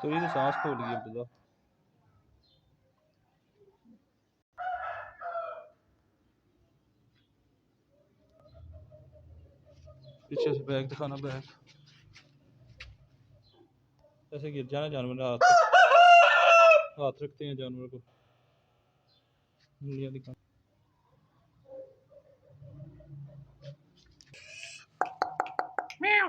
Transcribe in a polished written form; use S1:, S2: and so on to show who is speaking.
S1: तो ये सांस फूल गई अब्दुल्ला। पीछे से बैग दिखाना, बैग ऐसे गिर जाना जानवर, हाथ रखते हैं जानवर को, उंगलियां दिखा। म्याऊ